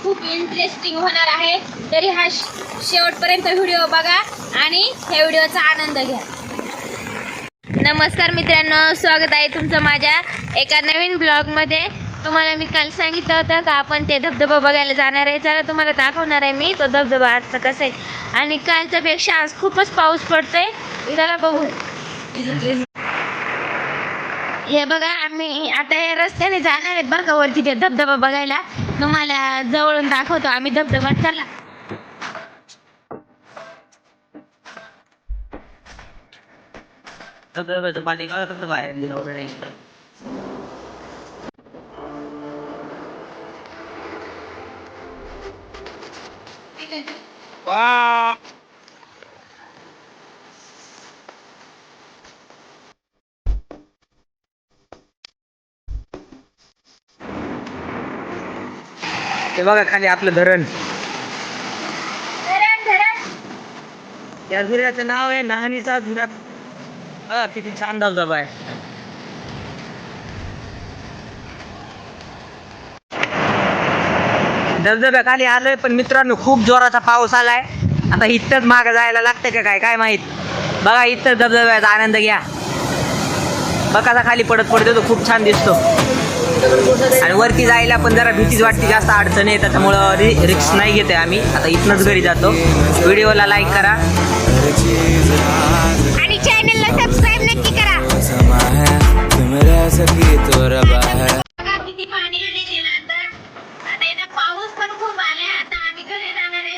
खूप इंटरेस्टिंग होणार आहे. तरी हा शेवटपर्यंत व्हिडिओ बघा आणि ह्या व्हिडिओचा आनंद घ्या. नमस्कार मित्रांनो, स्वागत आहे तुमचं माझ्या एका नवीन ब्लॉगमध्ये. तुम्हाला मी काल सांगितलं होतं का आपण ते धबधबा बघायला जाणार आहे. चला तुम्हाला दाखवणार आहे मी तो धबधबा आजचा कसा आहे. आणि कालच्या पेक्षा आज खूपच पाऊस पडतोय. चला बघू. हे बघा, आम्ही आता या रस्त्याने जाणार आहे बघा वरती ते धबधबा बघायला. तुम्हाला जवळून दाखवतो आम्ही धबधबा. चला. धबधब्याचं पाणी कळत बाहेर. ते बघा खाली आपलं धरण. या झुऱ्याचं नाव आहे नाहनीचा झुरा. किती छान धबधबा आहे. धबधब्या खाली आलोय, पण मित्रांनो खूप जोराचा पाऊस आलाय. आता इथंच मागं जायला लागतं का काय काय माहित. बघा इथं धबधब्याचा आनंद घ्या. बघा कसा खाली पडत पडतो तो खूप छान दिसतो. आणि वरती जायला पण जरा भीतीच वाटते, जास्त अडचण आहे, त्याच्यामुळं रिक्स नाही घेते आम्ही. आता इथनंच घरी जातो. व्हिडिओला लाईक करा आणि चॅनलला सबस्क्राइब नक्की करा. किती पाणी आले ते आता. आता इथं पाऊस पण खूप आलाय. आता आम्ही घरी जाणार आहे.